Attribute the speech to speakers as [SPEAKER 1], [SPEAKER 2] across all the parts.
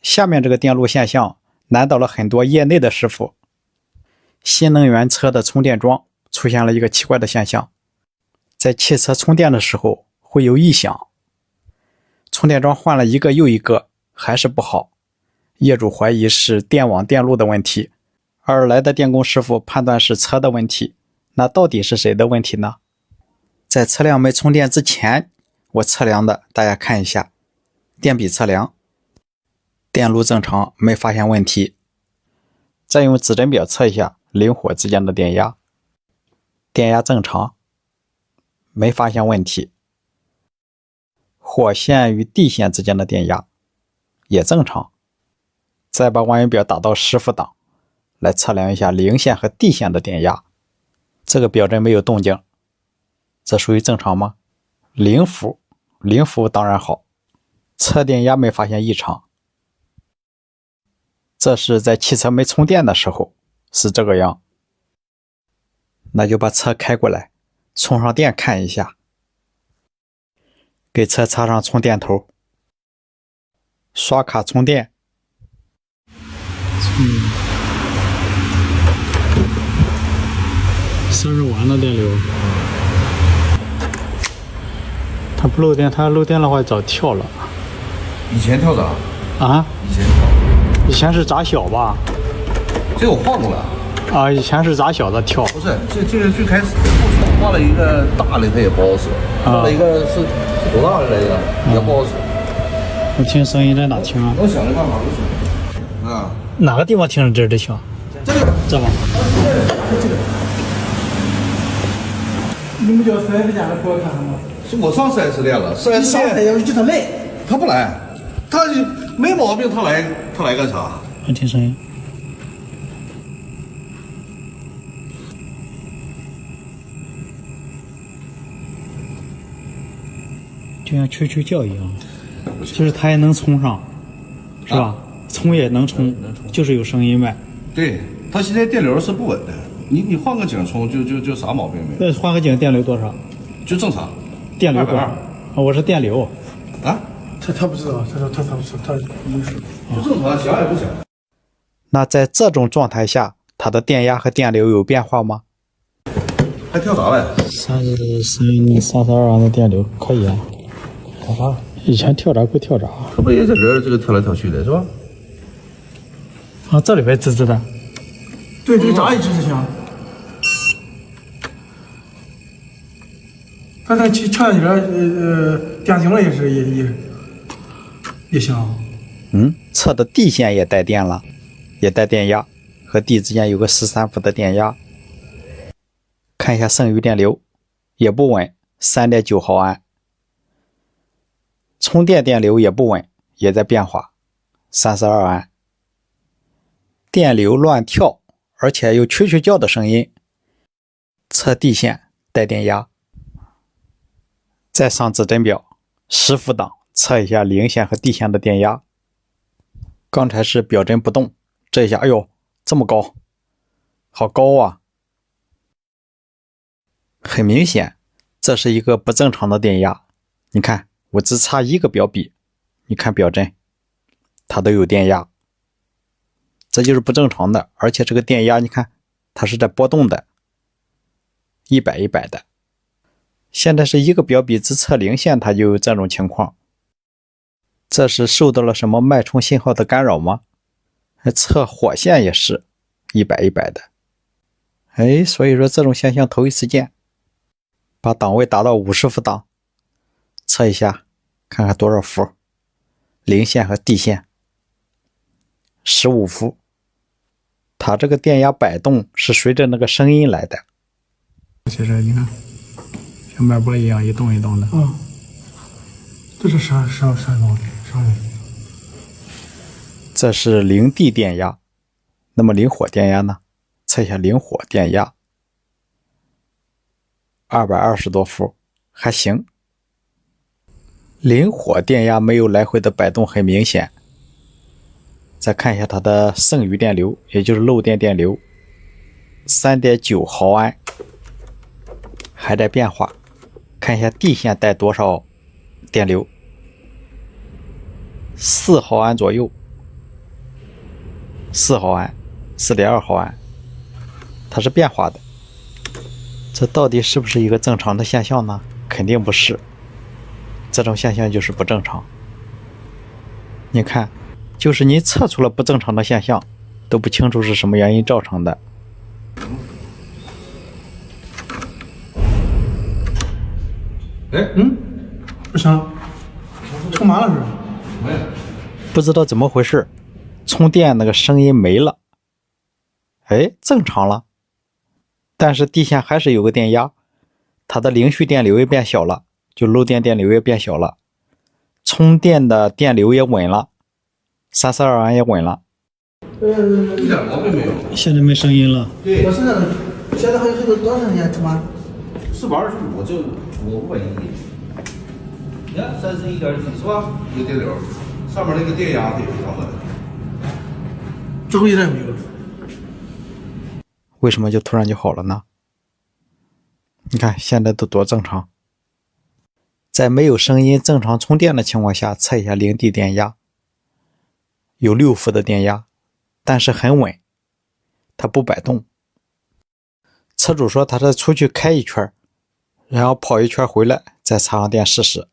[SPEAKER 1] 下面这个电路现象难倒了很多业内的师傅。新能源车的充电桩出现了一个奇怪的现象，在汽车充电的时候会有异响，充电桩换了一个又一个还是不好，业主怀疑是电网电路的问题，而来的电工师傅判断是车的问题。那到底是谁的问题呢？在车辆没充电之前，我测量的，大家看一下，电比测量，电路正常，没发现问题。再用指针表测一下零火之间的电压，电压正常，没发现问题。火线与地线之间的电压也正常。再把万用表打到10伏档，来测量一下零线和地线的电压，这个表针没有动静，这属于正常吗？0伏，0伏当然好，测电压没发现异常。这是在汽车没充电的时候是这个样。那就把车开过来，充上电看一下，给车插上充电头，刷卡充电。
[SPEAKER 2] 30瓦的电流，它不漏电，它漏电的话早跳了。
[SPEAKER 3] 以前跳闸
[SPEAKER 2] 啊？
[SPEAKER 3] 以前跳，
[SPEAKER 2] 以前是闸小吧？
[SPEAKER 3] 这我换过了。
[SPEAKER 2] 啊，以前是闸小的跳。
[SPEAKER 3] 不是，这是最开始换了一个大的，它也不好使。换了一个是多大的来着，也不好使。
[SPEAKER 2] 我听声音在哪听啊？
[SPEAKER 3] 我想的办法就是啊，
[SPEAKER 2] 哪个地方听着这响？
[SPEAKER 3] 这个
[SPEAKER 2] 这吧？
[SPEAKER 4] 你们叫4S店的给我看看吗？
[SPEAKER 3] 是我上4S店了，4S 店
[SPEAKER 4] 要叫他来，
[SPEAKER 3] 他不来，他没毛病，他来干啥？
[SPEAKER 2] 我听声音。就像啾啾叫一样，就是它也能充上，是吧？充也能充，就是有声音呗。
[SPEAKER 3] 对，他现在电流是不稳的，你换个井充就啥毛病没有，
[SPEAKER 2] 那换个井电流多少？
[SPEAKER 3] 就正常。
[SPEAKER 2] 电流多少？
[SPEAKER 3] 220
[SPEAKER 2] 我是电流。
[SPEAKER 3] 啊，
[SPEAKER 4] 他不知道，他没事。
[SPEAKER 3] 就正常，响也不响。
[SPEAKER 1] 那在这种状态下，它的电压和电流有变化吗？
[SPEAKER 3] 还跳闸了
[SPEAKER 2] 32瓦的电流可以啊。跳闸？以前跳闸归跳闸。
[SPEAKER 3] 这不也在这个跳来跳去的是吧？
[SPEAKER 2] 啊，这里边滋滋的。
[SPEAKER 4] 对，这个闸一直是响。刚才前几天电井了也响。
[SPEAKER 1] 测的地线也带电了，也带电压，和地之间有个13伏的电压。看一下剩余电流，也不稳，3.9毫安。充电电流也不稳，也在变化，32安。电流乱跳，而且有啾啾叫的声音。测地线带电压。再上指针表10伏档，测一下零线和地线的电压。刚才是表针不动，这一下，哎呦，这么高，好高啊！很明显，这是一个不正常的电压。你看，我只差一个表笔，你看表针，它都有电压，这就是不正常的。而且这个电压，你看，它是在波动的，100、100的。现在是一个表笔只测零线，它就有这种情况。这是受到了什么脉冲信号的干扰吗？测火线也是100、100的。所以说这种现象头一次见。把档位达到50伏档，测一下，看看多少伏。零线和地线15伏。它这个电压摆动是随着那个声音来的。
[SPEAKER 2] 其实你看，像脉搏一样一动一动的。
[SPEAKER 4] 这是啥东西？
[SPEAKER 1] 这是零地电压。那么零火电压呢？测一下零火电压，220多伏，还行。零火电压没有来回的摆动，很明显。再看一下它的剩余电流，也就是漏电电流，3.9毫安，还在变化。看一下地线带多少电流，4毫安左右， 4毫安、4.2毫安，它是变化的。这到底是不是一个正常的现象呢？肯定不是，这种现象就是不正常。你看，就是你测出了不正常的现象，都不清楚是什么原因造成的。
[SPEAKER 4] 不行，充满了是吧？
[SPEAKER 3] 没有。
[SPEAKER 1] 不知道怎么回事，充电那个声音没了，哎，正常了。但是地线还是有个电压，它的零序电流也变小了，就漏电电流也变小了，充电的电流也稳了，32安也稳了。
[SPEAKER 3] 一点毛病没有。
[SPEAKER 2] 现在没声音了。
[SPEAKER 3] 对，
[SPEAKER 4] 我现在还有多长时间充满
[SPEAKER 3] 425就550亿。你看31.7是吧？一个电流，上面那个电压也非常稳。
[SPEAKER 4] 最后一点没有了。
[SPEAKER 1] 为什么就突然就好了呢？你看现在都多正常。在没有声音正常充电的情况下，测一下零地电压，有6伏的电压，但是很稳，它不摆动。车主说他再出去开一圈，然后跑一圈回来再插上电试试。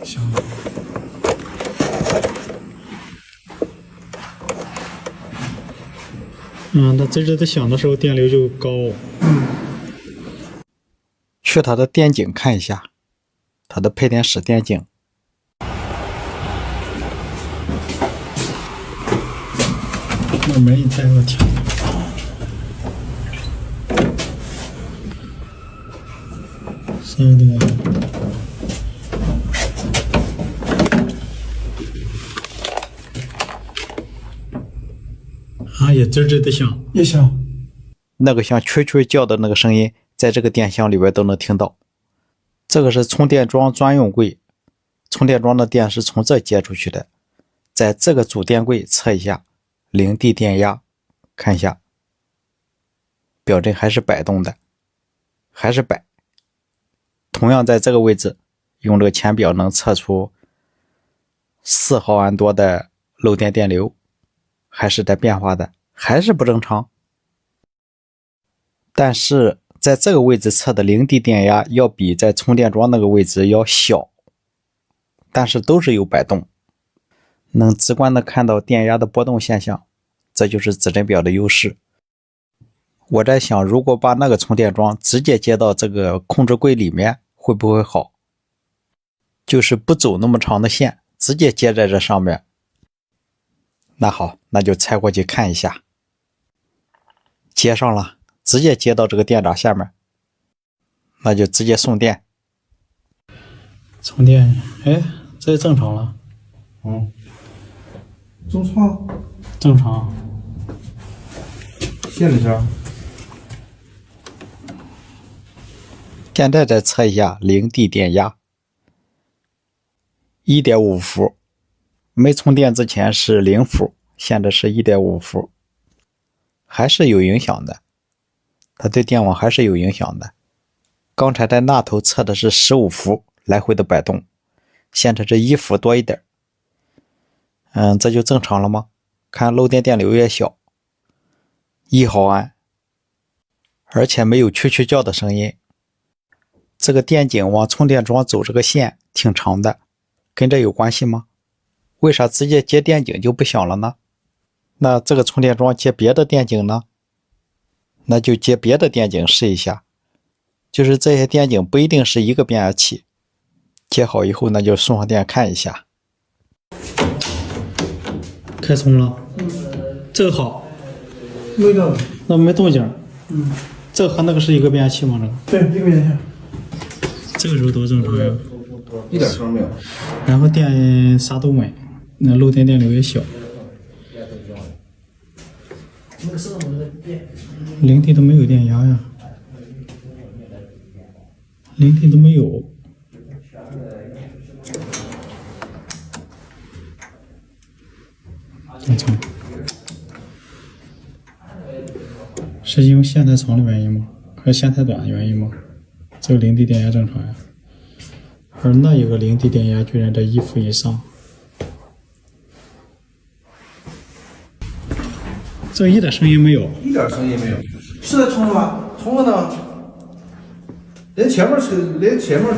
[SPEAKER 4] 行。
[SPEAKER 2] 它吱吱的响的时候电流就高。
[SPEAKER 1] 去它的电井看一下，它的配电室电井。
[SPEAKER 2] 那门一开，我天！32度。也吱吱的响，
[SPEAKER 4] 也行。
[SPEAKER 1] 那个像蛐蛐叫的那个声音，在这个电箱里边都能听到。这个是充电桩专用柜，充电桩的电是从这接出去的，在这个主电柜测一下零地电压，看一下，表针还是摆动的，还是摆。同样在这个位置，用这个钳表能测出4毫安多的漏电电流，还是在变化的，还是不正常。但是在这个位置测的零地电压要比在充电桩那个位置要小，但是都是有摆动，能直观的看到电压的波动现象，这就是指针表的优势。我在想，如果把那个充电桩直接接到这个控制柜里面，会不会好？就是不走那么长的线，直接接在这上面。那好，那就拆过去看一下。接上了，直接接到这个电闸下面，那就直接送电。
[SPEAKER 2] 充电，哎，这正常了。
[SPEAKER 4] 中创
[SPEAKER 2] 正常。
[SPEAKER 3] 线里边。
[SPEAKER 1] 现在再测一下零地电压 1.5 伏，没充电之前是0伏，现在是 1.5 伏，还是有影响的，它对电网还是有影响的。刚才在那头测的是15伏来回的摆动，现在是1伏多一点。这就正常了吗？看漏电电流也小，1毫安，而且没有蛐蛐叫的声音。这个电井往充电桩走这个线挺长的，跟这有关系吗？为啥直接接电井就不响了呢？那这个充电桩接别的电井呢？那就接别的电井试一下。就是这些电井不一定是一个变压器，接好以后那就送上电看一下。
[SPEAKER 2] 开充了，这个好，
[SPEAKER 4] 没动。
[SPEAKER 2] 那没动静。这个和那个是一个变压器吗？这个
[SPEAKER 4] 对，一个变压器。
[SPEAKER 2] 这个时候多正常呀。
[SPEAKER 3] 一点声没有。
[SPEAKER 2] 然后电啥都稳，那漏电电流也小。零地都没有电压呀，零地都没有。正常。是因为线太长的原因吗？还是线太短的原因吗？这个零地电压正常呀，而那一个零地电压居然在1伏以上。这一点声音没有，
[SPEAKER 3] 一点声音没有。是在充了吧？充了呢。连前面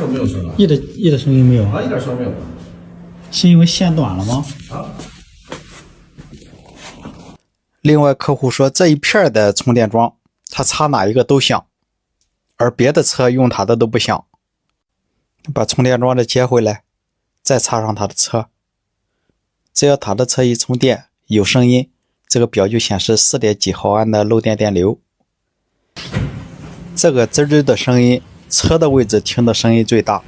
[SPEAKER 3] 都没有声啊！
[SPEAKER 2] 一点声音没有
[SPEAKER 3] 啊，一点声没有。
[SPEAKER 2] 是因为线短了吗？
[SPEAKER 3] 啊。
[SPEAKER 1] 另外，客户说这一片的充电桩，他插哪一个都响，而别的车用他的都不响。把充电桩再接回来，再插上他的车。只要他的车一充电有声音，这个表就显示4.几毫安的漏电电流。这个滋滋的声音，车的位置听的声音最大。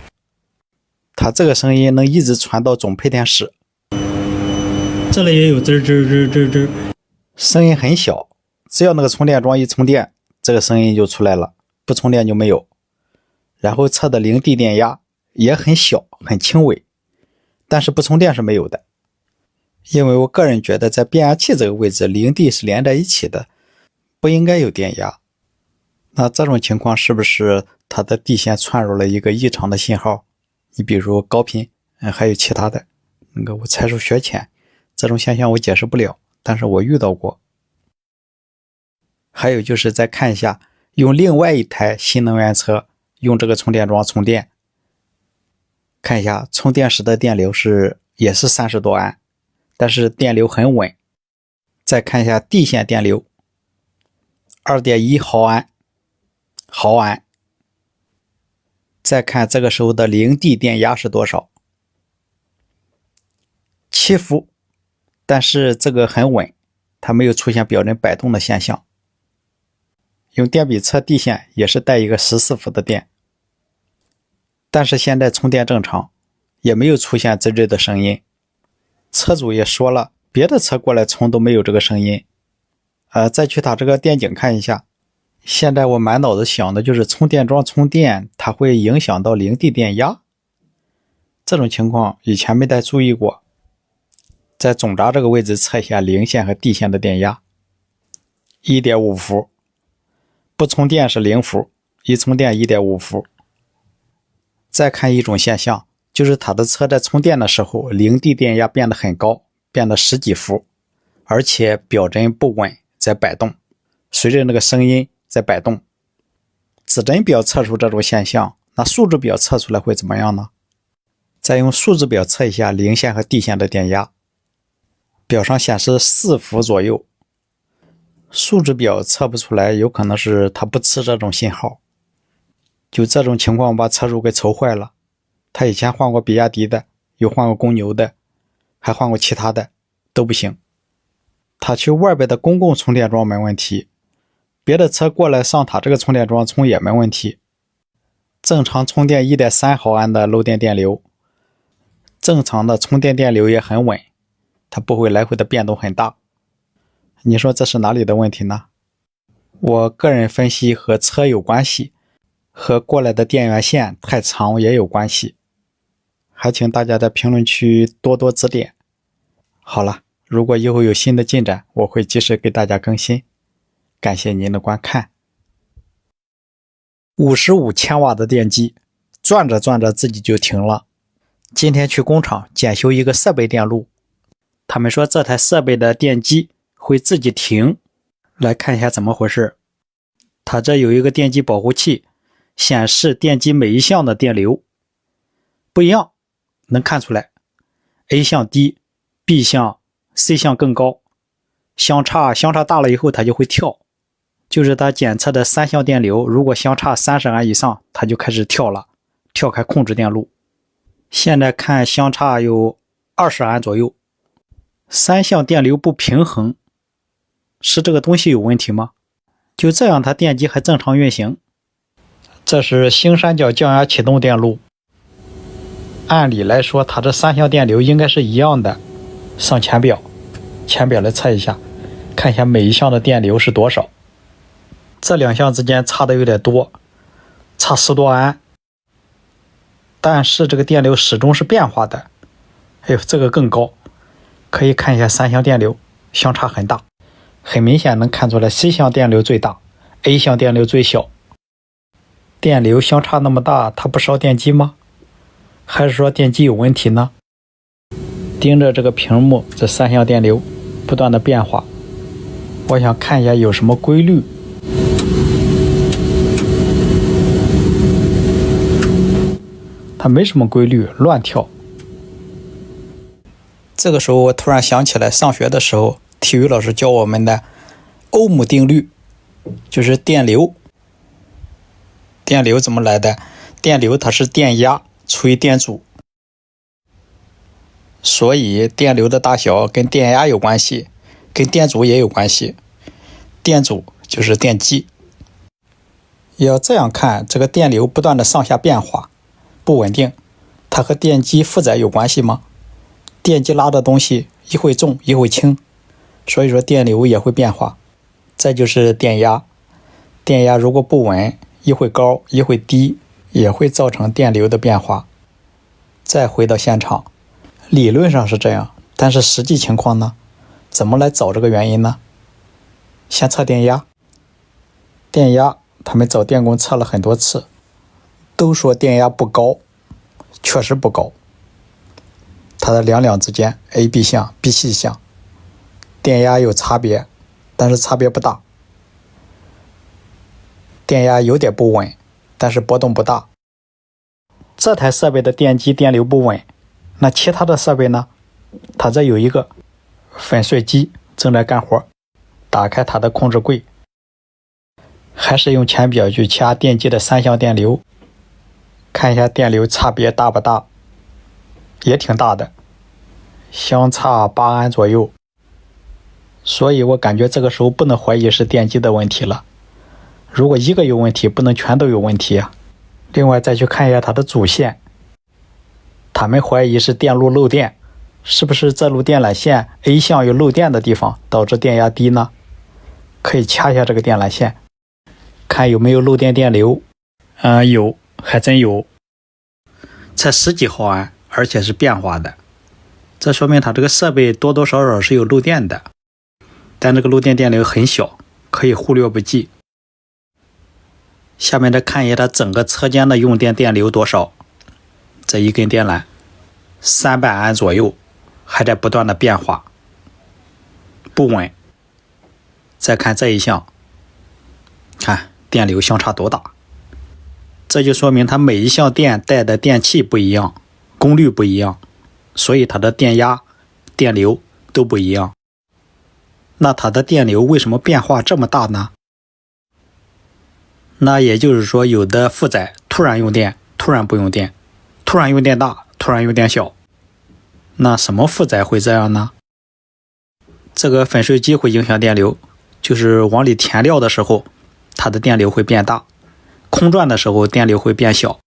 [SPEAKER 1] 它这个声音能一直传到总配电室。
[SPEAKER 2] 这里也有滋滋滋滋滋，
[SPEAKER 1] 声音很小，只要那个充电桩一充电，这个声音就出来了，不充电就没有。然后车的零地电压也很小，很轻微，但是不充电是没有的。因为我个人觉得在变压器这个位置，零地是连在一起的，不应该有电压。那这种情况是不是它的地线串入了一个异常的信号？你比如高频，还有其他的。我才疏学浅，这种现象我解释不了，但是我遇到过。还有就是再看一下，用另外一台新能源车用这个充电桩充电，看一下充电时的电流也是30多安，但是电流很稳。再看一下地线电流 2.1 毫安。再看这个时候的零地电压是多少，7伏，但是这个很稳，它没有出现表针摆动的现象。用电比测地线也是带一个14伏的电，但是现在充电正常，也没有出现滋滋的声音。车主也说了，别的车过来充都没有这个声音。再去它这个电井看一下。现在我满脑子想的就是充电桩充电，它会影响到零地电压。这种情况以前没太注意过。在总闸这个位置测一下零线和地线的电压 1.5 伏，不充电是0伏，一充电 1.5 伏。再看一种现象，就是它的车在充电的时候，零地电压变得很高，变得10几伏，而且表针不稳，在摆动，随着那个声音在摆动。指针表测出这种现象，那数值表测出来会怎么样呢？再用数值表测一下零线和地线的电压，表上显示4伏左右。数值表测不出来，有可能是它不吃这种信号。就这种情况把车主给愁坏了。他以前换过比亚迪的，又换过公牛的，还换过其他的，都不行。他去外边的公共充电桩没问题，别的车过来上他这个充电桩充也没问题。正常充电 1.3 毫安的漏电电流，正常的充电电流也很稳，它不会来回的变动很大。你说这是哪里的问题呢？我个人分析和车有关系，和过来的电源线太长也有关系。还请大家在评论区多多指点。好了，如果以后有新的进展，我会及时给大家更新。感谢您的观看。55千瓦的电机，转着转着自己就停了。今天去工厂检修一个设备电路，他们说这台设备的电机会自己停。来看一下怎么回事。它这有一个电机保护器，显示电机每一项的电流不一样，能看出来 A 项低， B 项 C 项更高，相差大了以后它就会跳。就是它检测的3项电流，如果相差30安以上，它就开始跳了，跳开控制电路。现在看相差有20安左右。3项电流不平衡，是这个东西有问题吗？就这样它电机还正常运行。这是星三角降压启动电路，按理来说它这3项电流应该是一样的。上前表来测一下，看一下每一项的电流是多少。这2项之间差的有点多，差10多安，但是这个电流始终是变化的。哎呦，这个更高，可以看一下3项电流相差很大，很明显能看出来 C 项电流最大， A 项电流最小。电流相差那么大，它不烧电机吗？还是说电机有问题呢？盯着这个屏幕，这三项电流不断的变化，我想看一下有什么规律。它没什么规律，乱跳。这个时候我突然想起来，上学的时候体育老师教我们的欧姆定律，就是电流。电流怎么来的？电流它是电压除以电阻，所以电流的大小跟电压有关系，跟电阻也有关系。电阻就是电机。要这样看，这个电流不断的上下变化，不稳定，它和电机负载有关系吗？电机拉的东西一会重一会轻，所以说电流也会变化。再就是电压，电压如果不稳，一会高一会低，也会造成电流的变化。再回到现场，理论上是这样，但是实际情况呢？怎么来找这个原因呢？先测电压。电压他们找电工测了很多次，都说电压不高，确实不高。它的两之间 AB 项 BC 项电压有差别，但是差别不大。电压有点不稳，但是波动不大。这台设备的电机电流不稳，那其他的设备呢？它这有一个粉碎机正在干活，打开它的控制柜，还是用铅笔去掐电机的三项电流，看一下电流差别大不大，也挺大的，相差8安左右。所以我感觉这个时候不能怀疑是电机的问题了。如果一个有问题，不能全都有问题啊。另外再去看一下它的主线，他们怀疑是电路漏电，是不是这路电缆线 A 项有漏电的地方导致电压低呢？可以掐一下这个电缆线，看有没有漏电电流。有，还真有，才10几毫安，而且是变化的，这说明它这个设备多多少少是有漏电的，但这个漏电电流很小，可以忽略不计。下面再看一下它整个车间的用电电流多少。这一根电缆300安左右，还在不断的变化，不稳。再看这一项，看电流相差多大，这就说明它每一项电带的电器不一样，功率不一样，所以它的电压、电流都不一样。那它的电流为什么变化这么大呢？那也就是说，有的负载突然用电，突然不用电，突然用电大，突然用电小。那什么负载会这样呢？这个粉碎机会影响电流，就是往里填料的时候，它的电流会变大，空转的时候电流会变小。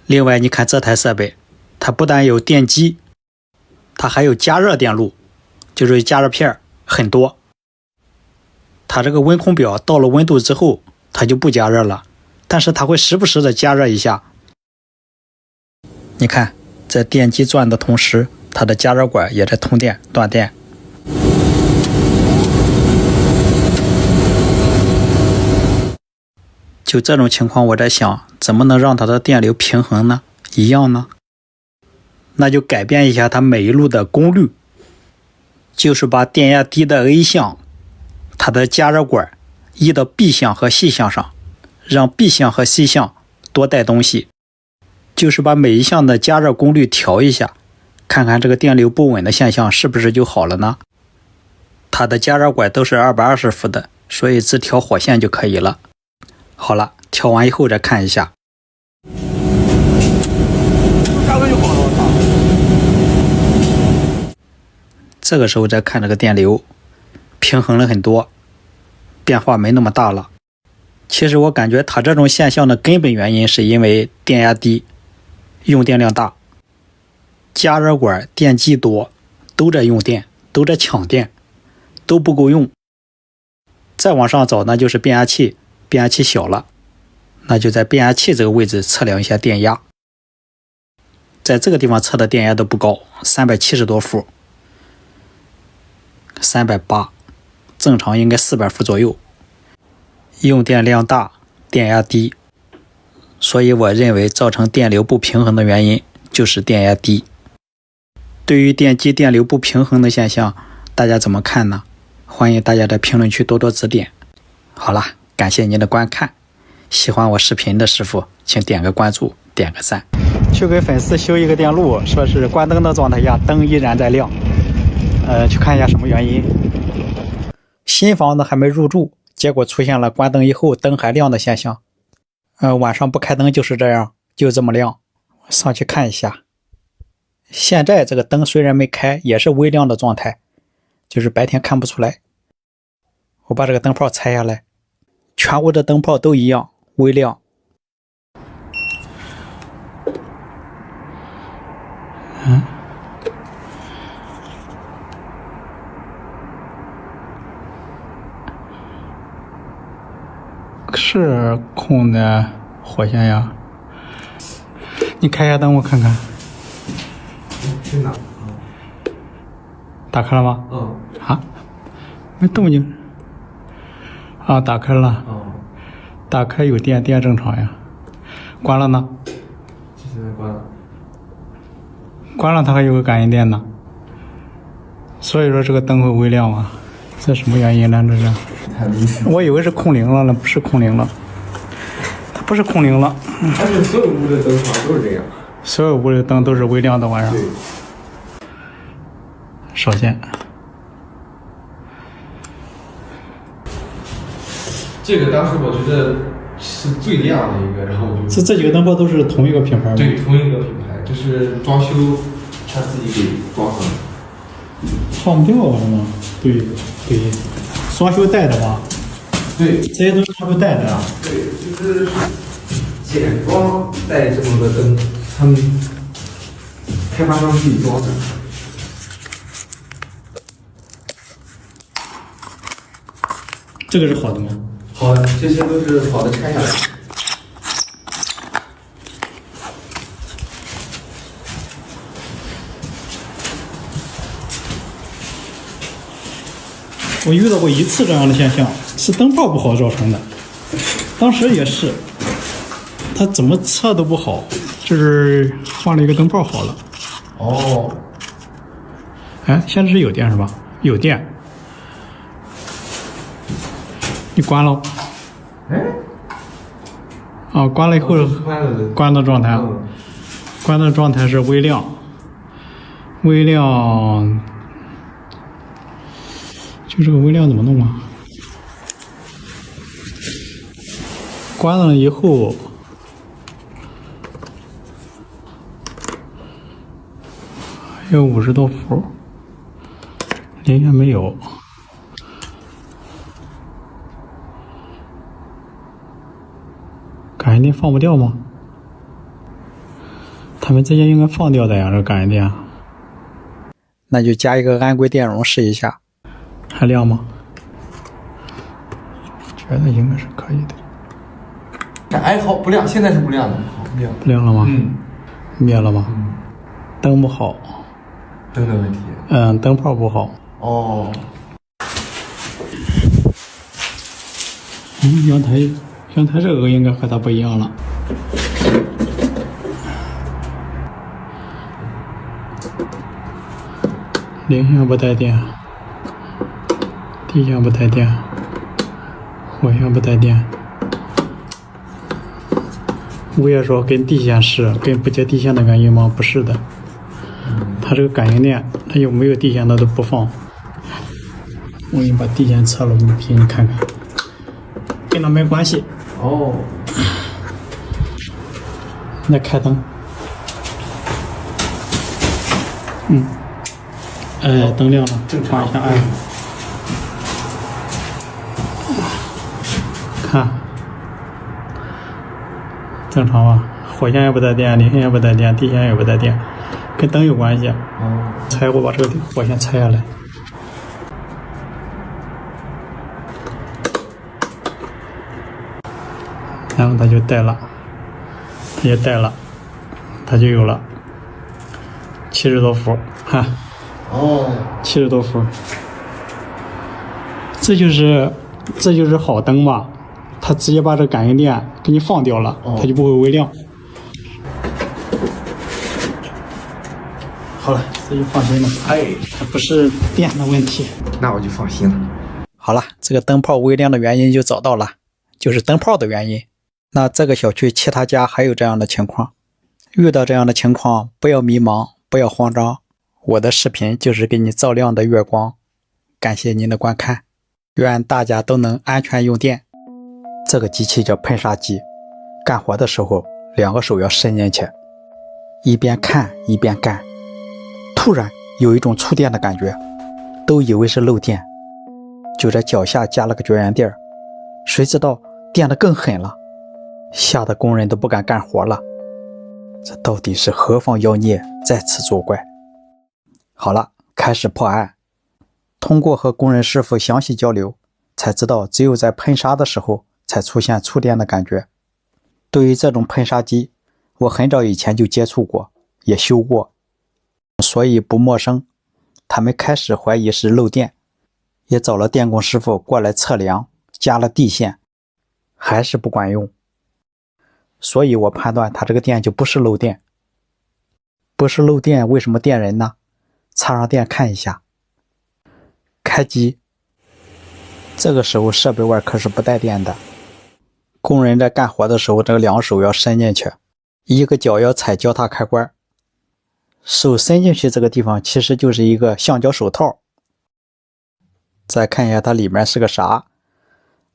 [SPEAKER 1] 另外你看这台设备，它不但有电机，它还有加热电路，就是加热片很多。它这个温空表到了温度之后，它就不加热了，但是它会时不时的加热一下。你看，在电机转的同时，它的加热管也在通电断电。就这种情况，我在想，怎么能让它的电流平衡呢？一样呢？那就改变一下它每一路的功率，就是把电压低的 A 项，它的加热管移到 B 项和 C 项上，让 B 项和 C 项多带东西，就是把每一项的加热功率调一下，看看这个电流不稳的现象是不是就好了呢？它的加热管都是220伏的，所以只调火线就可以了。好了，调完以后再看一下。这个时候再看这个电流，平衡了很多，变化没那么大了。其实我感觉它这种现象的根本原因是因为电压低，用电量大，加热管电机多，都在用电，都在抢电，都不够用。再往上找，那就是变压器，变压器小了，那就在变压器这个位置测量一下电压。在这个地方测的电压都不高，370多伏，380，正常应该400伏左右。用电量大，电压低，所以我认为造成电流不平衡的原因就是电压低。对于电机电流不平衡的现象，大家怎么看呢？欢迎大家在评论区多多指点。好啦，感谢您的观看，喜欢我视频的师傅请点个关注，点个赞。去给粉丝修一个电路，说是关灯的状态下灯依然在亮，去看一下什么原因。新房子还没入住，结果出现了关灯以后灯还亮的现象。晚上不开灯就是这样，就这么亮。上去看一下。现在这个灯虽然没开，也是微亮的状态，就是白天看不出来。我把这个灯泡拆下来，全屋的灯泡都一样，微亮。是空的火线呀，你开一下灯我看看。
[SPEAKER 3] 去哪？
[SPEAKER 1] 打开了吗？啊，没动静。啊，打开了。打开有电，电正常呀。关了呢？
[SPEAKER 3] 现在关了。
[SPEAKER 1] 关了它还有个感应电呢。所以说这个灯会微亮啊，这什么原因呢？这是？我以为是控零了呢，不是控零了。它不是控零了。
[SPEAKER 3] 而且所有屋的灯好像都是这样。
[SPEAKER 1] 所有屋的灯都是微亮的，晚上。少见。
[SPEAKER 3] 这个当时我觉得是最亮的一个，然后我就
[SPEAKER 2] 这几个灯泡都是同一个品牌吗？
[SPEAKER 3] 对，同一个品牌，就是装修他自己给装上的。
[SPEAKER 2] 放不掉了吗？对，装修带的吧？
[SPEAKER 3] 对，
[SPEAKER 2] 这些都是装修带的啊。
[SPEAKER 3] 对，就是简装带这么个灯，他们开发商自己装的。
[SPEAKER 2] 这个是好的吗？
[SPEAKER 3] 好的，这些都是好的，拆下来。
[SPEAKER 2] 我遇到过一次这样的现象，是灯泡不好造成的。当时也是，它怎么测都不好，就是换了一个灯泡好了。
[SPEAKER 3] 哦，
[SPEAKER 2] 哎，现在是有电是吧？有电。你关了？
[SPEAKER 3] 哎，
[SPEAKER 2] 啊，关了以后，关的状态，关的状态是微亮，微亮，就这个微亮怎么弄啊？关了以后，还有50多伏，零下没有。感应电放不掉吗？他们之间应该放掉的呀，这感应电。那就加一个安规电容试一下，还亮吗？觉得应该是可以的。
[SPEAKER 3] 哎，好，不亮，现在是不亮的，好，亮。
[SPEAKER 2] 不亮了吗？
[SPEAKER 3] 嗯。
[SPEAKER 2] 灭了吗？嗯。灯不好。
[SPEAKER 3] 灯的问题。
[SPEAKER 2] 灯泡不好。
[SPEAKER 3] 哦。
[SPEAKER 2] 阳台这个应该和它不一样了。零线不带电，地线不带电，火线不带电。物业说跟地线是跟不接地线的原因吗？不是的，它这个感应电，它有没有地线它都不放。我给你把地线测了，给你看看，跟它没关系。
[SPEAKER 3] 哦。
[SPEAKER 2] 再开灯。灯亮了，正常一下，看，正常吧？火线也不带电，零线也不带电，地线也不带电，跟灯有关系。拆，我把这个火线拆下来。然后它就带了，它就有了70多伏，哈。70多伏，这就是好灯嘛，它直接把这感应电给你放掉了，它就不会微亮。好了，这就放心了。
[SPEAKER 1] 哎，
[SPEAKER 2] 它不是电的问题。
[SPEAKER 1] 那我就放心了。好了，这个灯泡微亮的原因就找到了，就是灯泡的原因。那这个小区其他家还有这样的情况，遇到这样的情况不要迷茫，不要慌张。我的视频就是给你照亮的月光。感谢您的观看，愿大家都能安全用电。这个机器叫喷砂机，干活的时候2个手要伸进去，一边看一边干。突然有一种触电的感觉，都以为是漏电，就在脚下加了个绝缘垫，谁知道电得更狠了，吓得工人都不敢干活了。这到底是何方妖孽在此作怪？好了，开始破案。通过和工人师傅详细交流，才知道只有在喷砂的时候才出现触电的感觉。对于这种喷砂机，我很早以前就接触过，也修过，所以不陌生。他们开始怀疑是漏电，也找了电工师傅过来测量，加了地线，还是不管用。所以我判断他这个电就不是漏电。不是漏电，为什么电人呢？插上电看一下。开机，这个时候设备外壳是不带电的。工人在干活的时候，这个2手要伸进去，一个脚要踩脚踏开关。手伸进去这个地方其实就是一个橡胶手套。再看一下它里面是个啥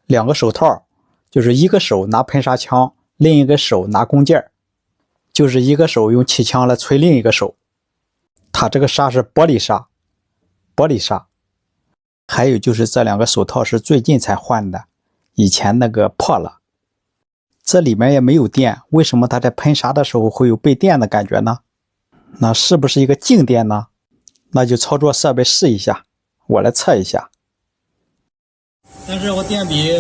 [SPEAKER 1] ，2个手套，就是一个手拿喷砂枪，另一个手拿弓箭，就是一个手用气枪来吹另一个手。它这个砂是玻璃砂，还有就是这2个手套是最近才换的，以前那个破了。这里面也没有电，为什么它在喷砂的时候会有被电的感觉呢？那是不是一个静电呢？那就操作设备试一下，我来测一下。
[SPEAKER 4] 但是我电笔，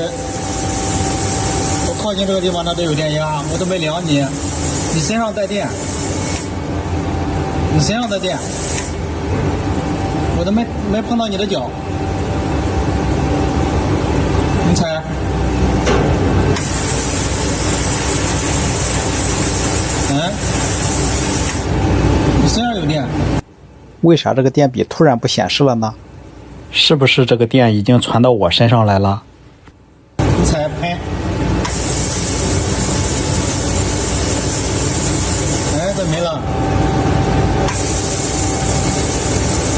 [SPEAKER 4] 我靠近这个地方它都有电压，我都没量你，你身上带电，我都没碰到你的脚，你踩，你身上有电。
[SPEAKER 1] 为啥这个电笔突然不显示了呢？是不是这个电已经传到我身上来了？
[SPEAKER 4] 你踩喷，哎，这没了，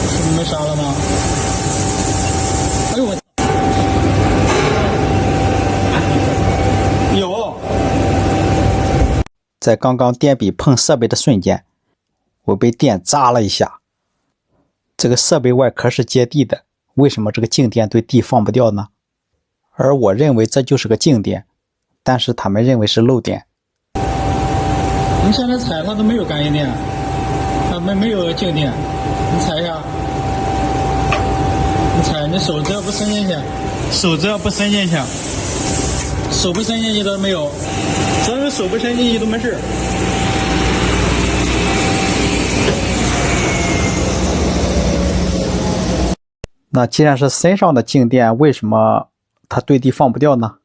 [SPEAKER 4] 是不是没杀了吗？哎呦我，有，
[SPEAKER 1] 在刚刚电笔碰设备的瞬间，我被电扎了一下。这个设备外壳是接地的，为什么这个静电对地放不掉呢？而我认为这就是个静电，但是他们认为是漏电。
[SPEAKER 4] 你现在踩它都没有感应电，它没有静电，你踩一下，你踩，你手只要不伸进去，手不伸进去都没有，只要是手不伸进去都没事。
[SPEAKER 1] 那既然是身上的静电，为什么它对地放不掉呢？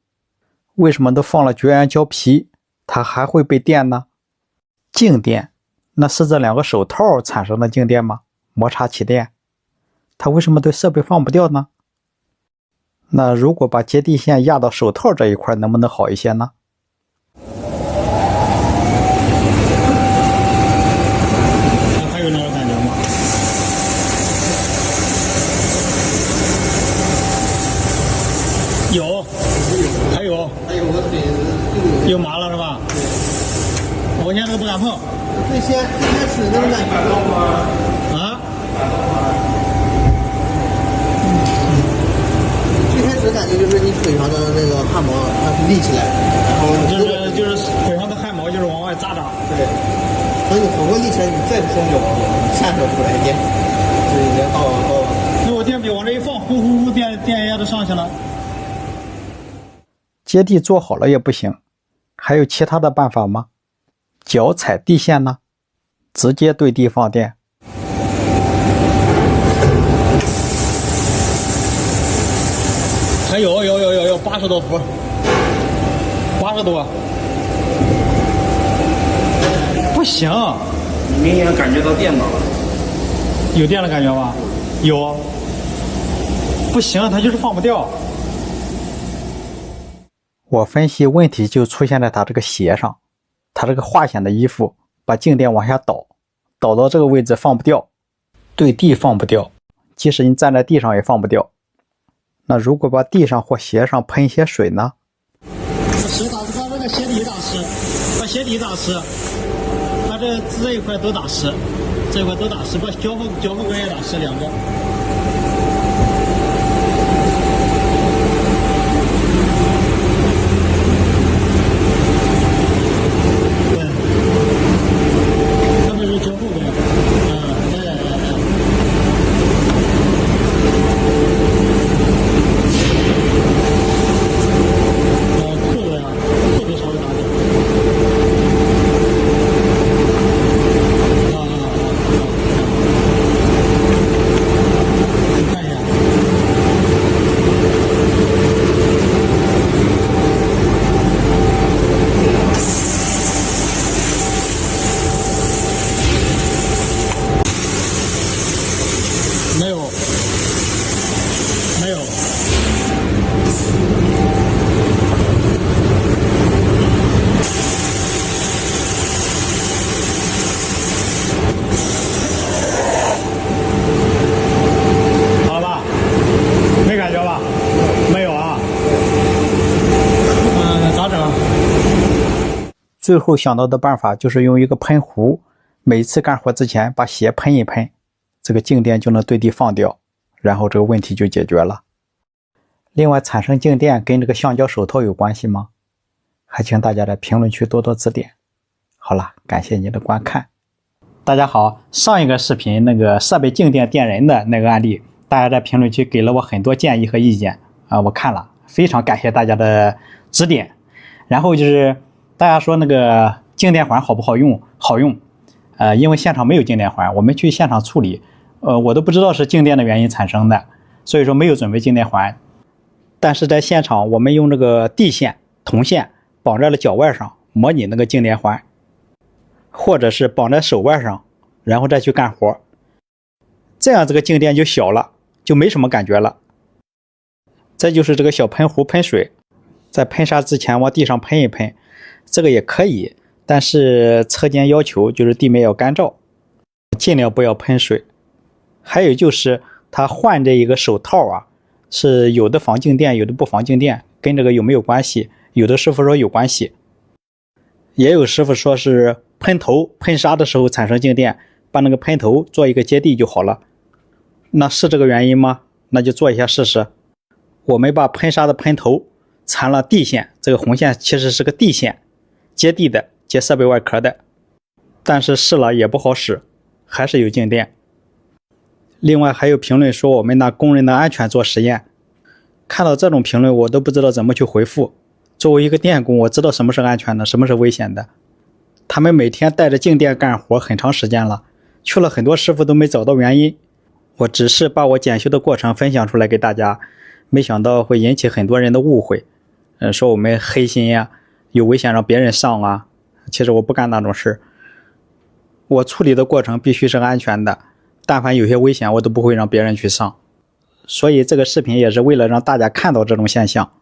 [SPEAKER 1] 为什么都放了绝缘胶皮，它还会被电呢？静电，那是这2个手套产生的静电吗？摩擦起电，它为什么对设备放不掉呢？那如果把接地线压到手套这一块，能不能好一些呢？
[SPEAKER 4] 还有那个感觉吗？有，还有
[SPEAKER 3] 我腿
[SPEAKER 4] 又麻了是吧？我现在都不敢碰。
[SPEAKER 3] 最先开始那种感觉
[SPEAKER 4] 啊？
[SPEAKER 3] 最开始感觉就是你腿上的那个汗毛它是立起来，然后
[SPEAKER 4] 就是腿上的汗毛就是往外扎扎。
[SPEAKER 3] 对，等你活过立起来，你再不松脚，你下手出来已经到了。
[SPEAKER 4] 那我电笔往这一放，呼呼呼，电压都上去了。
[SPEAKER 1] 接地做好了也不行，还有其他的办法吗？脚踩地线呢？直接对地放电。
[SPEAKER 4] 还有80多伏， 80度。不行，
[SPEAKER 3] 你明显感觉到电了。
[SPEAKER 4] 有电的感觉吗？有。不行，它就是放不掉。
[SPEAKER 1] 我分析问题就出现在它这个鞋上，它这个化纤的衣服把静电往下倒，倒到这个位置放不掉，对地放不掉，即使你站在地上也放不掉。那如果把地上或鞋上喷一些水呢？
[SPEAKER 4] 鞋打湿，把这个鞋底打湿，把鞋底打湿，把这一块都打湿，这一块都打湿，把脚后跟也打湿2个。
[SPEAKER 1] 最后想到的办法就是用一个喷壶，每次干活之前把鞋喷一喷，这个静电就能对地放掉，然后这个问题就解决了。另外，产生静电跟这个橡胶手套有关系吗？还请大家在评论区多多指点。好了，感谢您的观看。大家好，上一个视频那个设备静电电人的那个案例，大家在评论区给了我很多建议和意见啊，我看了，非常感谢大家的指点。然后就是大家说那个静电环好不好用？好用，因为现场没有静电环，我们去现场处理，我都不知道是静电的原因产生的，所以说没有准备静电环。但是在现场我们用这个地线、铜线绑在了脚腕上，模拟那个静电环，或者是绑在手腕上，然后再去干活，这样这个静电就小了，就没什么感觉了。再就是这个小喷壶喷水，在喷砂之前往地上喷一喷，这个也可以，但是车间要求就是地面要干燥，尽量不要喷水。还有就是他换这一个手套啊，是有的防静电，有的不防静电，跟这个有没有关系？有的师傅说有关系，也有师傅说是喷头喷砂的时候产生静电，把那个喷头做一个接地就好了。那是这个原因吗？那就做一下试试。我们把喷砂的喷头缠了地线，这个红线其实是个地线，接地的，接设备外壳的，但是试了也不好使，还是有静电。另外还有评论说我们拿工人的安全做实验，看到这种评论我都不知道怎么去回复。作为一个电工，我知道什么是安全的，什么是危险的。他们每天带着静电干活很长时间了，去了很多师傅都没找到原因。我只是把我检修的过程分享出来给大家，没想到会引起很多人的误会，说我们黑心呀，有危险让别人上啊。其实我不干那种事，我处理的过程必须是安全的，但凡有些危险我都不会让别人去上。所以这个视频也是为了让大家看到这种现象。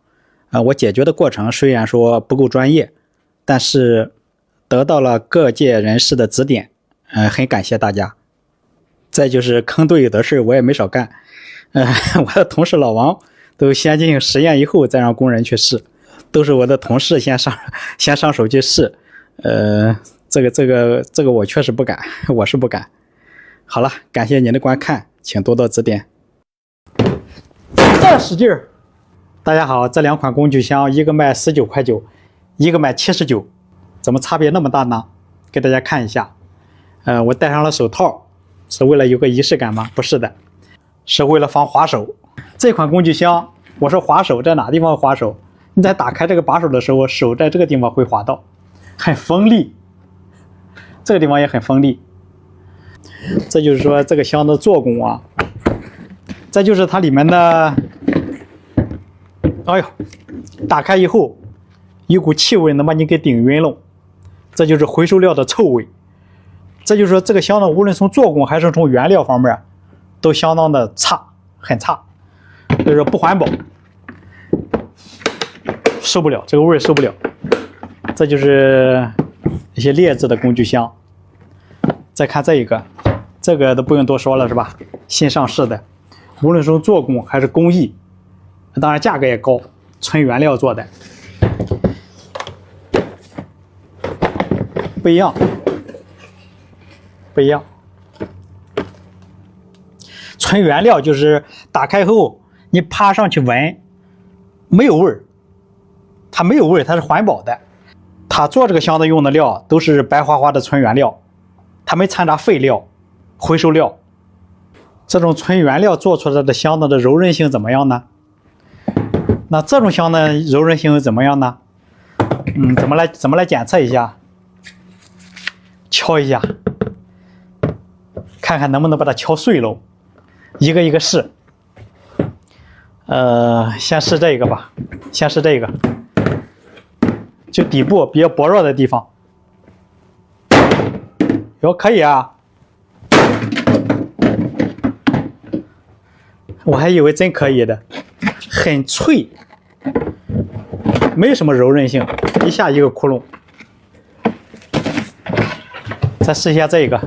[SPEAKER 1] 我解决的过程虽然说不够专业，但是得到了各界人士的指点，很感谢大家。再就是坑队友的事我也没少干，我的同事老王都先进行实验以后再让工人去试，都是我的同事先上手去试，这个我确实不敢，我是不敢。好了，感谢您的观看，请多多指点。再使劲儿！大家好，这两款工具箱一个卖19.9块，一个卖79，怎么差别那么大呢？给大家看一下。我戴上了手套，是为了有个仪式感吗？不是的，是为了防滑手。这款工具箱，我说滑手在哪地方滑手？你在打开这个把手的时候，手在这个地方会滑到，很锋利，这个地方也很锋利。这就是说这个箱的做工啊。这就是它里面的，哎呦，打开以后一股气味能把你给顶晕了，这就是回收料的臭味。这就是说这个箱子无论从做工还是从原料方面都相当的差，很差，所以说不环保，受不了这个味受不了。这就是一些劣质的工具箱。再看这一个，这个都不用多说了是吧？新上市的，无论从做工还是工艺，当然价格也高，纯原料做的，不一样，不一样。纯原料就是打开后你趴上去闻，没有味儿，它没有味儿，它是环保的。它做这个箱子用的料都是白花花的纯原料，它没掺杂废料、回收料。这种纯原料做出来的箱子的柔韧性怎么样呢？那这种箱子柔韧性怎么样呢？怎么来检测一下？敲一下，看看能不能把它敲碎喽。一个一个试。先试这个吧，先试这个，就底部比较薄弱的地方。哟，可以啊。我还以为真可以的，很脆，没什么柔韧性，一下一个窟窿。再试一下这个，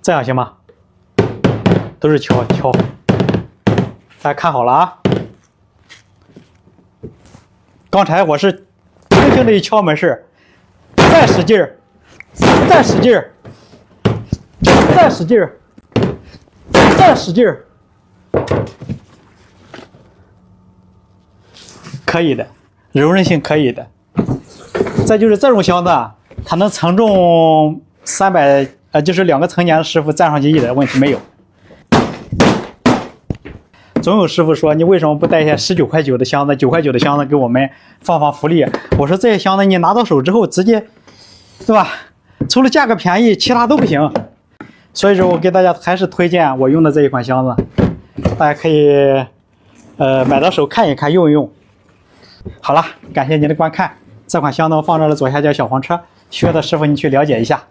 [SPEAKER 1] 这样行吗？都是敲，大家看好了啊！刚才我是轻轻的一敲没事，再使劲儿，再使劲儿，再使劲儿，再使劲儿，可以的，柔韧性可以的。再就是这种箱子，它能承重300，就是2个成年的师傅站上去一点问题没有。总有师傅说你为什么不带一些19.9块的箱子、9.9块的箱子给我们放福利？我说这些箱子你拿到手之后直接，对吧？除了价格便宜，其他都不行。所以说我给大家还是推荐我用的这一款箱子，大家可以买到手看一看，用一用。好了，感谢您的观看。这款箱子我放到了左下角小黄车，需要的师傅你去了解一下。